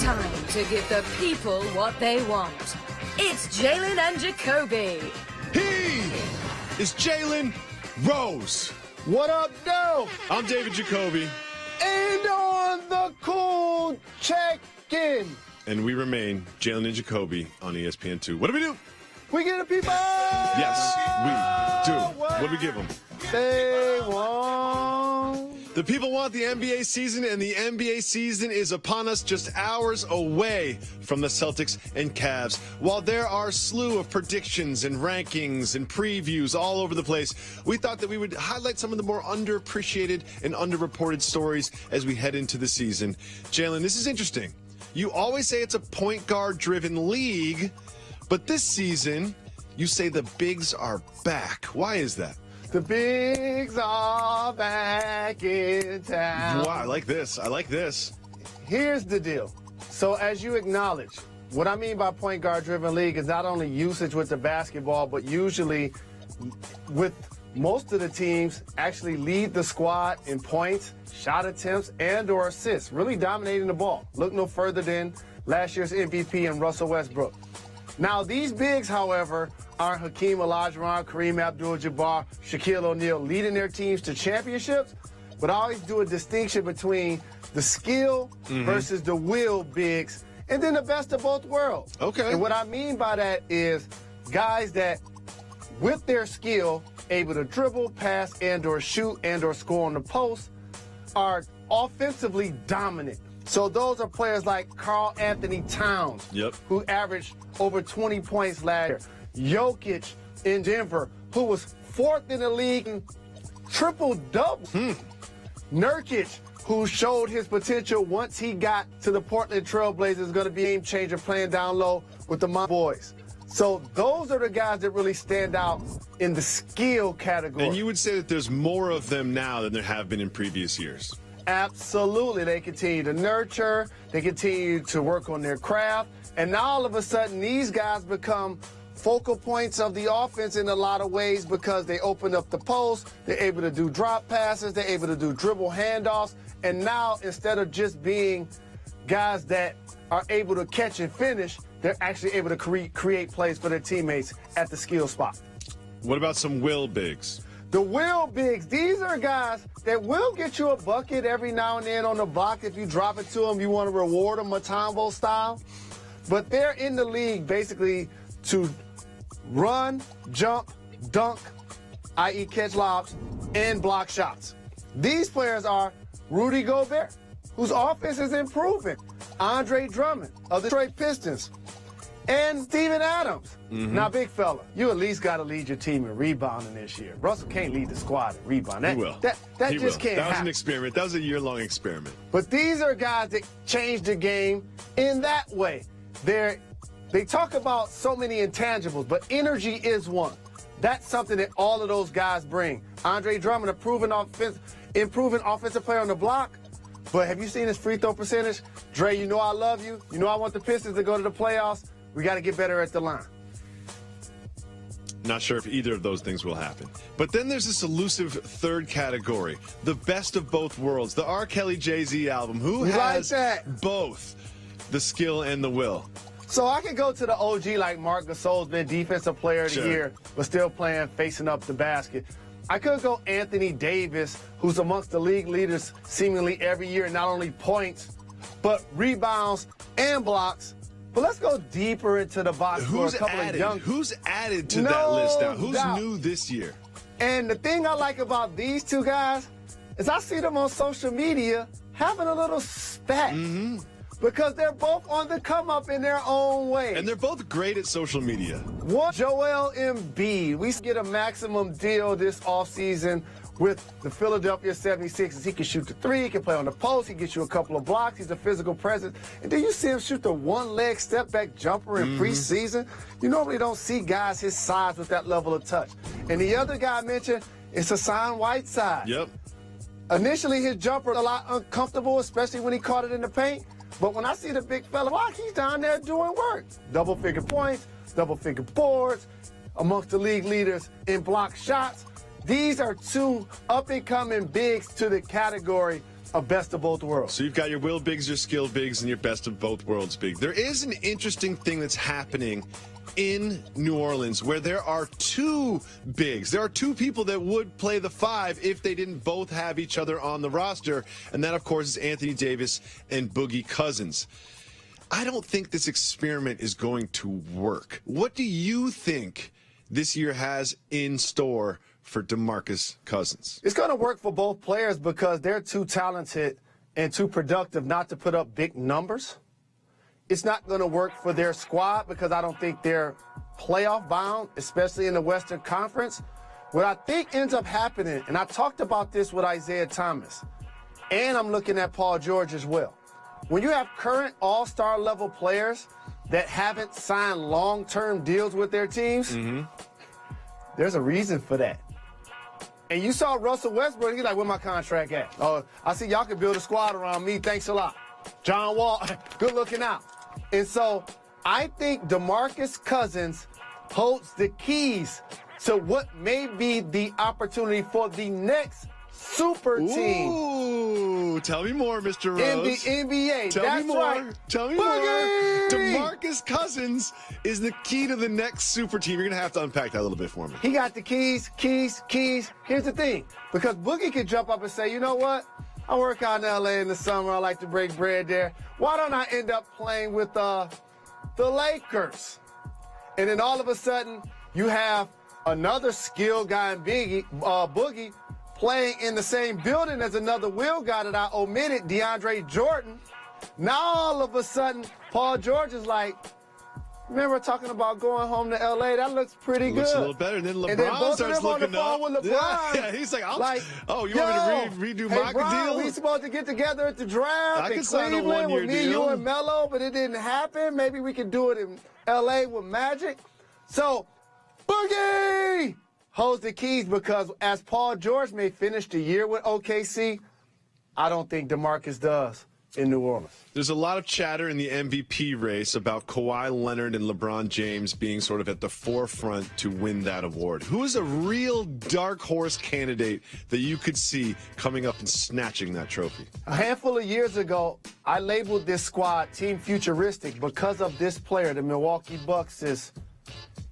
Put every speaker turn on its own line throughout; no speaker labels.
time to give the people what they want. It's Jalen and Jacoby.
He is Jalen Rose.
What up, though?
I'm David Jacoby.
And on the cool check-in.
And we remain Jalen and Jacoby on ESPN2. What do we do?
We get the people.
Yes, we do. What do we give them?
They want.
The people want the NBA season, and the NBA season is upon us, just hours away from the Celtics and Cavs. While there are a slew of predictions and rankings and previews all over the place, we thought that we would highlight some of the more underappreciated and underreported stories as we head into the season. Jalen, this is interesting. You always say it's a point guard-driven league, but this season, you say the bigs are back. Why is that?
The bigs are back in town.
Wow, I like this. I like this.
Here's the deal. So as you acknowledge, what I mean by point guard driven league is not only usage with the basketball, but usually with most of the teams actually lead the squad in points, shot attempts, and or assists, really dominating the ball. Look no further than last year's MVP and Russell Westbrook. Now, these bigs, however, are Hakeem Olajuwon, Kareem Abdul-Jabbar, Shaquille O'Neal leading their teams to championships, but I always do a distinction between the skill versus the will bigs, and then the best of both worlds.
Okay.
And what I mean by that is guys that, with their skill, able to dribble, pass, and or shoot, and or score on the post, are offensively dominant. So those are players like Karl Anthony Towns, who averaged over 20 points last year. Jokic in Denver, who was 4th in the league in triple-double. Nurkic, who showed his potential once he got to the Portland Trailblazers, going to be a game changer playing down low with the boys. So those are the guys that really stand out in the skill category.
And you would say that there's more of them now than there have been in previous years.
Absolutely. They continue to nurture. They continue to work on their craft. And now all of a sudden, these guys become focal points of the offense in a lot of ways because they open up the post. They're able to do drop passes. They're able to do dribble handoffs. And now, instead of just being guys that are able to catch and finish, they're actually able to create plays for their teammates at the skill spot.
What about some will bigs?
The will bigs, these are guys that will get you a bucket every now and then on the block. If you drop it to them, you want to reward them Matambo style. But they're in the league basically to run, jump, dunk, i.e. catch lobs, and block shots. These players are Rudy Gobert, whose offense is improving, Andre Drummond of the Detroit Pistons, and Steven Adams. Now, big fella, you at least got to lead your team in rebounding this year. Russell can't lead the squad in rebounding.
He will.
That
he
just
will.
can't
That was
happen.
an experiment. That was a year-long experiment.
But these are guys that change the game in that way. They talk about so many intangibles, but energy is one. That's something that all of those guys bring. Andre Drummond, improving offensive player on the block. But have you seen his free throw percentage? Dre, you know I love you. You know I want the Pistons to go to the playoffs. We got to get better at the line.
Not sure if either of those things will happen. But then there's this elusive third category, the best of both worlds, the R. Kelly Jay-Z album. Who has both the skill and the will?
So I could go to the OG like Marc Gasol's been Defensive Player of the Year, but still playing, facing up the basket. I could go Anthony Davis, who's amongst the league leaders seemingly every year, not only points, but rebounds and blocks. But let's go deeper into the box for a couple of young.
Who's added to that list now? Who's
doubt.
new this year?
And the thing I like about these two guys is I see them on social media having a little spat. Because they're both on the come up in their own way.
And they're both great at social media.
One, Joel Embiid. We get a maximum deal this offseason with the Philadelphia 76ers. He can shoot the three, he can play on the post, he gets you a couple of blocks, he's a physical presence. And then you see him shoot the one-leg step-back jumper in preseason. You normally don't see guys his size with that level of touch. And the other guy I mentioned is Hassan Whiteside.
Yep.
Initially, his jumper was a lot uncomfortable, especially when he caught it in the paint. But when I see the big fella, he's down there doing work. Double-figure points, double-figure boards, amongst the league leaders in block shots. These are two up-and-coming bigs to the category a best of both worlds.
So you've got your will bigs, your skill bigs, and your best of both worlds big. There is an interesting thing that's happening in New Orleans where there are two bigs. There are two people that would play the five if they didn't both have each other on the roster. And that, of course, is Anthony Davis and Boogie Cousins. I don't think this experiment is going to work. What do you think this year has in store for DeMarcus Cousins?
It's going to work for both players because they're too talented and too productive not to put up big numbers. It's not going to work for their squad because I don't think they're playoff bound, especially in the Western Conference. What I think ends up happening, and I talked about this with Isaiah Thomas, and I'm looking at Paul George as well. When you have current all-star level players that haven't signed long-term deals with their teams, there's a reason for that. And you saw Russell Westbrook, he's like, where my contract at? Oh, I see y'all can build a squad around me. Thanks a lot. John Wall, good looking out. And so I think DeMarcus Cousins holds the keys to what may be the opportunity for the next super team.
Ooh, tell me more, Mr. Rose.
In the NBA.
Tell me more.
Right.
Tell me
Boogie!
more. DeMarcus Cousins is the key to the next super team. You're going to have to unpack that a little bit for me.
He got the keys. Here's the thing. Because Boogie could jump up and say, you know what? I work out in L.A. in the summer. I like to break bread there. Why don't I end up playing with the Lakers? And then all of a sudden, you have another skilled guy in Boogie playing in the same building as another will guy that I omitted, DeAndre Jordan. Now all of a sudden, Paul George is like, remember talking about going home to L.A.? That looks pretty good.
Looks a little better. And then LeBron starts looking up.
With LeBron.
Yeah, he's like, oh, you
yo,
want me to redo my deal?
We supposed to get together at the draft
I
in
can sign a
Cleveland
one-year
with me,
deal.
you, and Melo, but it didn't happen. Maybe we could do it in L.A. with Magic. So, Boogie holds the keys because as Paul George may finish the year with OKC, I don't think DeMarcus does in New Orleans.
There's a lot of chatter in the MVP race about Kawhi Leonard and LeBron James being sort of at the forefront to win that award. Who is a real dark horse candidate that you could see coming up and snatching that trophy?
A handful of years ago, I labeled this squad Team Futuristic because of this player, the Milwaukee Bucks, is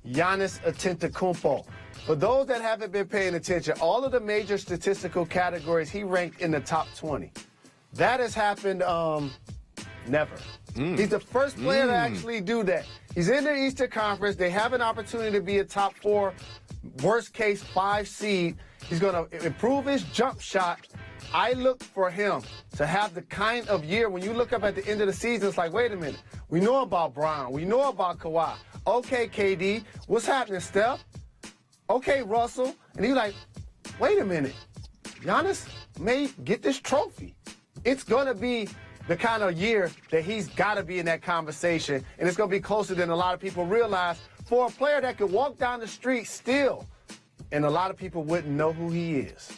Giannis Antetokounmpo. For those that haven't been paying attention, all of the major statistical categories, he ranked in the top 20. That has happened never. He's the first player to actually do that. He's in the Eastern Conference. They have an opportunity to be a top 4, worst case 5 seed. He's going to improve his jump shot. I look for him to have the kind of year when you look up at the end of the season, it's like, wait a minute. We know about Brown. We know about Kawhi. Okay, KD. What's happening, Steph? Okay, Russell. And he's like, wait a minute. Giannis may get this trophy. It's going to be the kind of year that he's got to be in that conversation, and it's going to be closer than a lot of people realize for a player that could walk down the street still, and a lot of people wouldn't know who he is.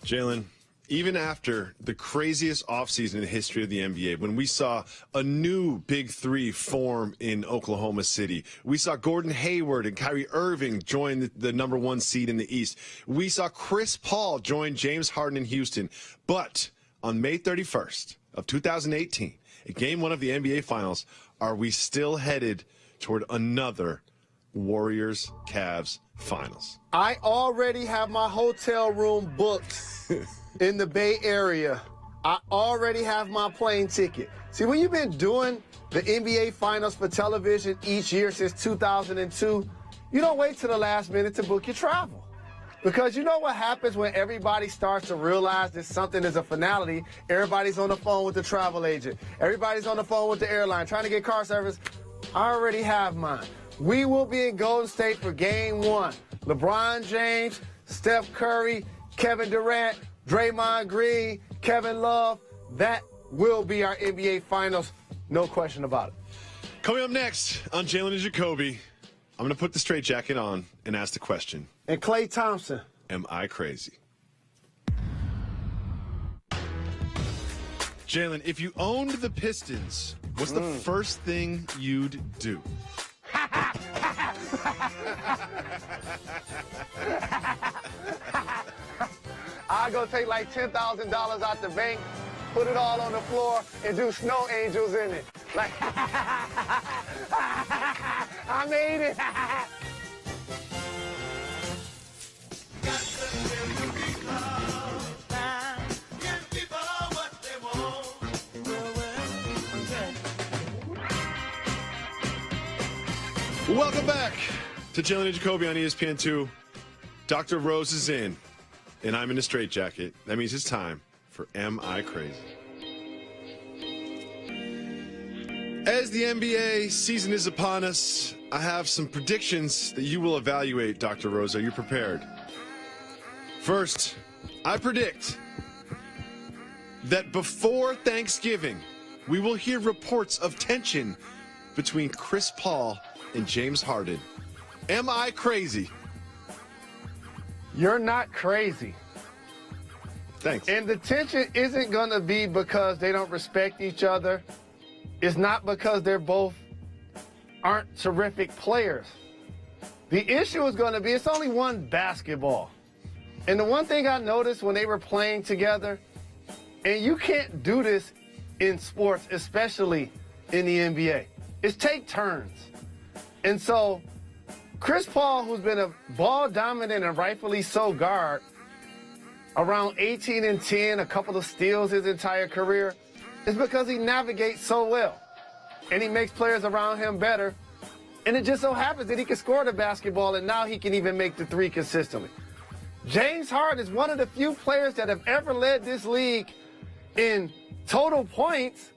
Jalen, even after the craziest offseason in the history of the NBA, when we saw a new Big Three form in Oklahoma City, we saw Gordon Hayward and Kyrie Irving join the number 1 seed in the East. We saw Chris Paul join James Harden in Houston. But on May 31st of 2018, at Game 1 of the NBA Finals, are we still headed toward another Warriors-Cavs Finals?
I already have my hotel room booked in the Bay Area. I already have my plane ticket. See, when you've been doing the NBA Finals for television each year since 2002, you don't wait till the last minute to book your travel. Because you know what happens when everybody starts to realize that something is a finality? Everybody's on the phone with the travel agent. Everybody's on the phone with the airline trying to get car service. I already have mine. We will be in Golden State for Game 1. LeBron James, Steph Curry, Kevin Durant, Draymond Green, Kevin Love. That will be our NBA Finals. No question about it.
Coming up next on Jalen and Jacoby, I'm going to put the straitjacket on and ask the question.
And Klay Thompson.
Am I crazy? Jalen, if you owned the Pistons, what's the first thing you'd do?
I go take like $10,000 out the bank put it all on the floor, and do snow angels in it. Like, I made it.
Welcome back to Jalen Jacoby on ESPN2. Dr. Rose is in, and I'm in a straitjacket. That means it's time for Am I Crazy? As the NBA season is upon us, I have some predictions that you will evaluate, Dr. Rose. Are you prepared? First, I predict that before Thanksgiving, we will hear reports of tension between Chris Paul and James Harden. Am I crazy?
You're not crazy.
Thanks.
And the tension isn't going to be because they don't respect each other. It's not because they're both aren't terrific players. The issue is going to be it's only one basketball. And the one thing I noticed when they were playing together, and you can't do this in sports, especially in the NBA, is take turns. And so Chris Paul, who's been a ball dominant and rightfully so guard, around 18 and 10, a couple of steals his entire career, is because he navigates so well. And he makes players around him better. And it just so happens that he can score the basketball, and now he can even make the three consistently. James Harden is one of the few players that have ever led this league in total points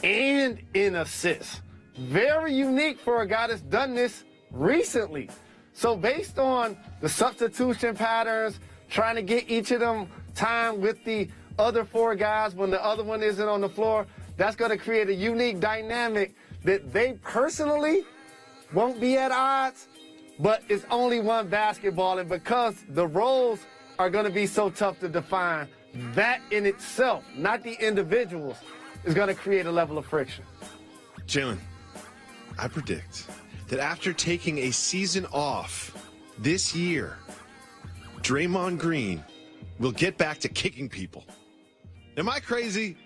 and in assists. Very unique for a guy that's done this recently. So based on the substitution patterns, trying to get each of them time with the other four guys when the other one isn't on the floor, that's going to create a unique dynamic that they personally won't be at odds, but it's only one basketball. And because the roles are going to be so tough to define, that in itself, not the individuals, is going to create a level of friction.
Jalen, I predict that after taking a season off this year, Draymond Green will get back to kicking people. Am I crazy?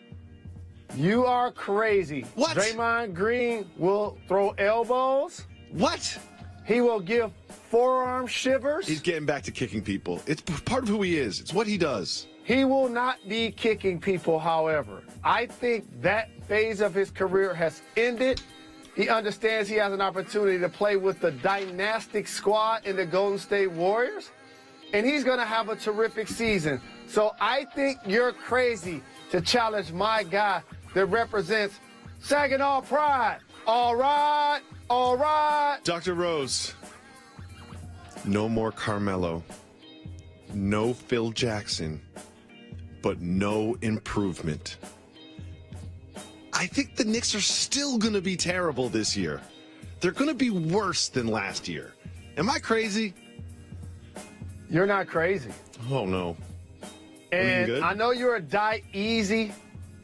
You are crazy.
What?
Draymond Green will throw elbows.
What?
He will give forearm shivers.
He's getting back to kicking people. It's part of who he is. It's what he does.
He will not be kicking people, however. I think that phase of his career has ended. He understands he has an opportunity to play with the dynastic squad in the Golden State Warriors, and he's going to have a terrific season. So I think you're crazy to challenge my guy that represents Saginaw pride. All right, all right.
Dr. Rose, no more Carmelo, no Phil Jackson, but no improvement. I think the Knicks are still going to be terrible this year. They're going to be worse than last year. Am I crazy?
You're not crazy.
Oh, no.
And
good?
I know you're a die easy,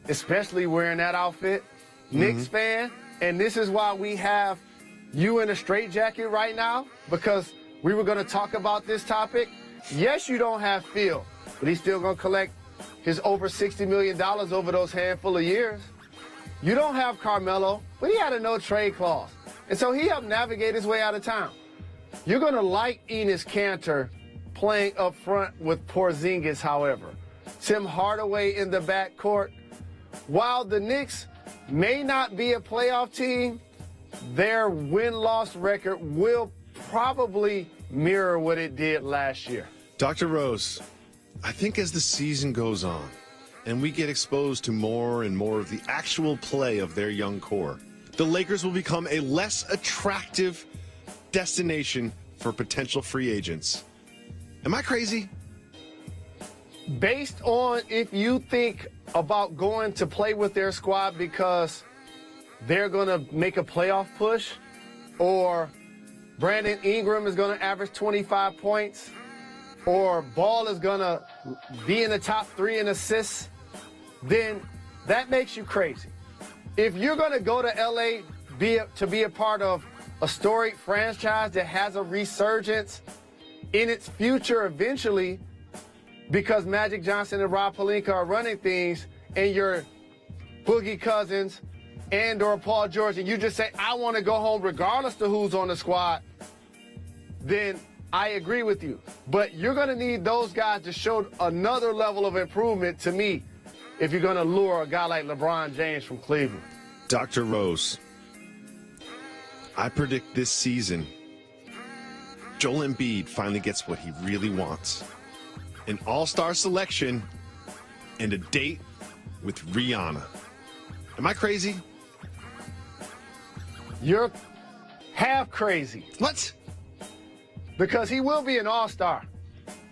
especially wearing that outfit. Knicks fan, and this is why we have you in a straitjacket right now, because we were going to talk about this topic. Yes, you don't have Phil, but he's still going to collect his over $60 million over those handful of years. You don't have Carmelo, but he had a no-trade clause. And so he helped navigate his way out of town. You're going to like Enes Kanter playing up front with Porzingis, however. Tim Hardaway in the backcourt. While the Knicks may not be a playoff team, their win-loss record will probably mirror what it did last year.
Dr. Rose, I think as the season goes on and we get exposed to more and more of the actual play of their young core, the Lakers will become a less attractive destination for potential free agents. Am I crazy?
Based on if you think about going to play with their squad because they're going to make a playoff push, or Brandon Ingram is going to average 25 points, or Ball is going to be in the top 3 in assists, then that makes you crazy. If you're going to go to LA to be a part of a storied franchise that has a resurgence in its future eventually, because Magic Johnson and Rob Pelinka are running things, and you're Boogie Cousins and or Paul George, and you just say, I want to go home regardless of who's on the squad, then I agree with you. But you're going to need those guys to show another level of improvement to me if you're going to lure a guy like LeBron James from Cleveland.
Dr. Rose, I predict this season, Joel Embiid finally gets what he really wants. An all-star selection and a date with Rihanna. Am I crazy?
You're half crazy.
What?
Because he will be an all-star,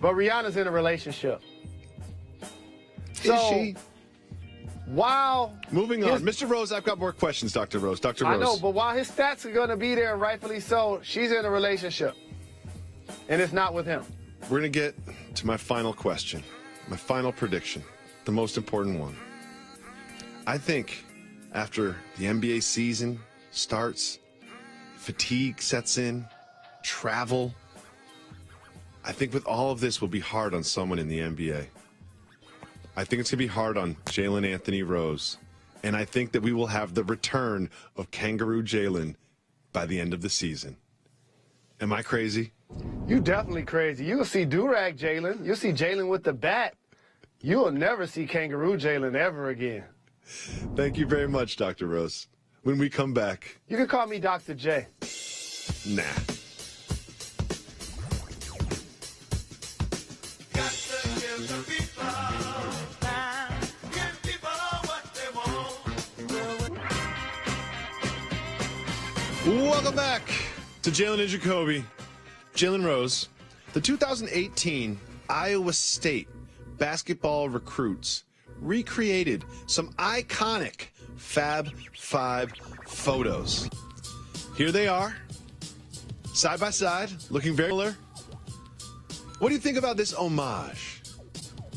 but Rihanna's in a relationship.
Is she?
While
Moving on. Mr. Rose, I've got more questions, Dr. Rose. Dr. Rose.
I know, but while his stats are going to be there, and rightfully so, she's in a relationship, and it's not with him.
We're going to get to my final question, my final prediction, the most important one. I think after the NBA season starts, fatigue sets in, travel, I think with all of this will be hard on someone in the NBA. I think it's going to be hard on Jalen Anthony Rose. And I think that we will have the return of Kangaroo Jalen by the end of the season. Am I crazy?
You definitely crazy. You'll see Durag Jalen. You'll see Jalen with the bat. You'll never see Kangaroo Jalen ever again.
Thank you very much, Dr. Rose. When we come back.
You can call me Dr. J.
Nah. Welcome back to Jalen and Jacoby. Jalen Rose, the 2018 Iowa State basketball recruits recreated some iconic Fab Five photos. Here they are, side by side, looking very similar. What do you think about this homage?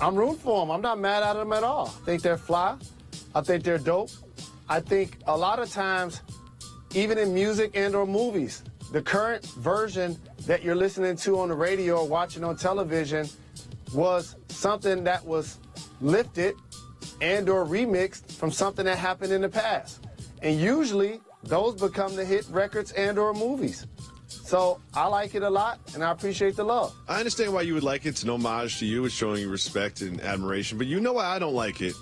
I'm rooting for them. I'm not mad at them at all. I think they're fly. I think they're dope. I think a lot of times, even in music and or movies, the current version that you're listening to on the radio or watching on television was something that was lifted and or remixed from something that happened in the past. And usually those become the hit records and or movies. So I like it a lot, and I appreciate the love.
I understand why you would like it. It's an homage to you. It's showing you respect and admiration. But you know why I don't like it?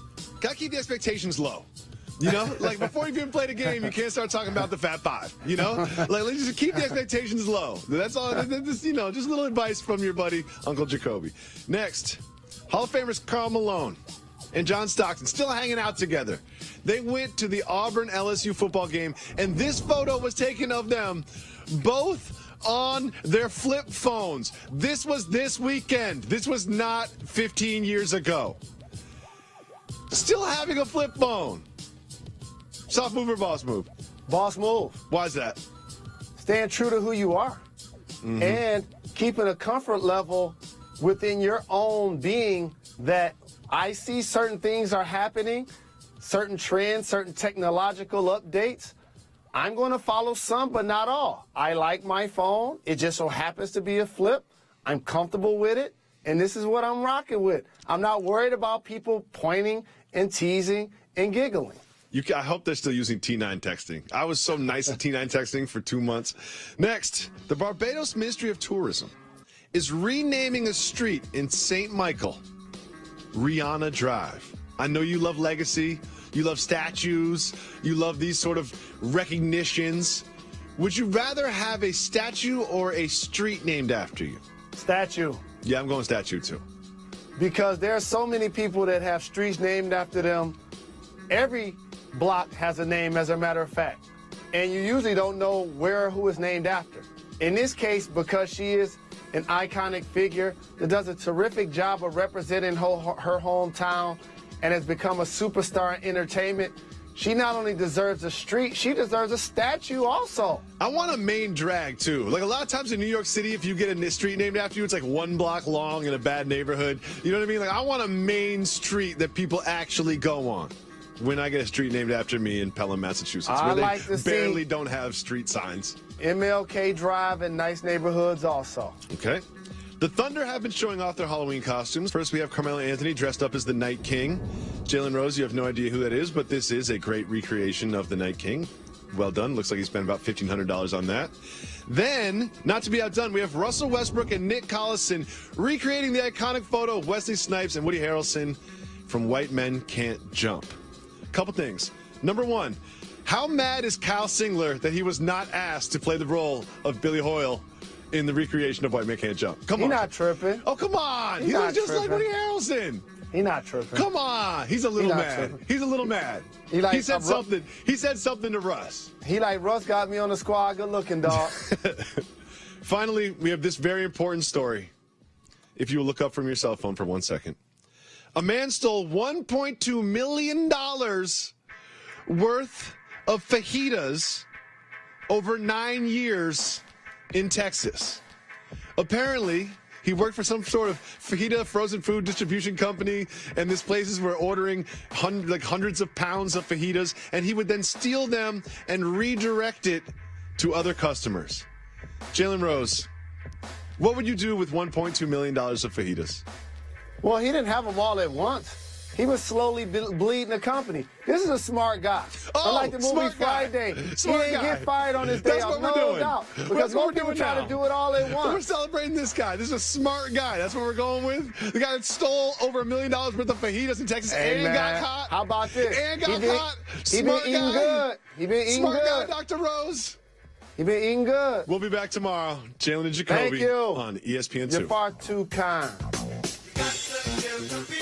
Gotta keep the expectations low. You know, like before you've even played a game, you can't start talking about the Fab Five. You know, like let's just keep the expectations low. That's all. Just, you know, just a little advice from your buddy Uncle Jacoby. Next, Hall of Famers Karl Malone and John Stockton still hanging out together. They went to the Auburn LSU football game, and this photo was taken of them both on their flip phones. This was this weekend. This was not 15 years ago. Still having a flip phone. Soft move or boss move?
Boss move.
Why is that?
Staying true to who you are. And keeping a comfort level within your own being that I see certain things are happening, certain trends, certain technological updates. I'm going to follow some, but not all. I like my phone. It just so happens to be a flip. I'm comfortable with it, and this is what I'm rocking with. I'm not worried about people pointing and teasing and giggling.
I hope they're still using T9 texting. I was so nice at T9 texting for 2 months. Next, the Barbados Ministry of Tourism is renaming a street in St. Michael Rihanna Drive. I know you love legacy, you love statues, you love these sort of recognitions. Would you rather have a statue or a street named after you?
Statue.
Yeah, I'm going statue too.
Because there are so many people that have streets named after them. Every block has a name, as a matter of fact. And you usually don't know where or who is named after. In this case, because she is an iconic figure that does a terrific job of representing her hometown and has become a superstar in entertainment, she not only deserves a street, she deserves a statue also.
I want a main drag, too. Like, a lot of times in New York City, if you get a street named after you, it's like 1 block long in a bad neighborhood. You know what I mean? Like, I want a main street that people actually go on. When I get a street named after me in Pelham, Massachusetts, where they barely don't have street signs.
MLK Drive in nice neighborhoods also.
Okay. The Thunder have been showing off their Halloween costumes. First, we have Carmelo Anthony dressed up as the Night King. Jalen Rose, you have no idea who that is, but this is a great recreation of the Night King. Well done. Looks like he spent about $1,500 on that. Then, not to be outdone, we have Russell Westbrook and Nick Collison recreating the iconic photo of Wesley Snipes and Woody Harrelson from White Men Can't Jump. Couple things. Number one, how mad is Kyle Singler that he was not asked to play the role of Billy Hoyle in the recreation of White Men Can't Jump? Come on.
He's not tripping.
Oh, come on. He looks just like Woody Harrelson.
He's not tripping.
Come on. He's a little mad. He's a little mad. He said something. He said something to Russ.
He like, Russ got me on the squad. Good looking, dog.
Finally, we have this very important story. If you will look up from your cell phone for 1 second. A man stole $1.2 million worth of fajitas over 9 years in Texas. Apparently, he worked for some sort of fajita frozen food distribution company, and these places were ordering hundreds of pounds of fajitas, and he would then steal them and redirect it to other customers. Jalen Rose, what would you do with $1.2 million of fajitas?
Well, he didn't have them all at once. He was slowly bleeding the company. This is a smart guy. Unlike the movie Friday, he didn't get fired on his day off, no doubt. Because most people try to do it all at once.
We're celebrating this guy. This is a smart guy. That's what we're going with. The guy that stole over $1 million worth of fajitas in Texas and got caught.
How about this?
And got caught.
He been eating good. He been eating good.
Smart guy, Dr. Rose.
He been eating good.
We'll be back tomorrow. Jalen and Jacoby
Thank you.
on ESPN2.
You're far too kind.
Got to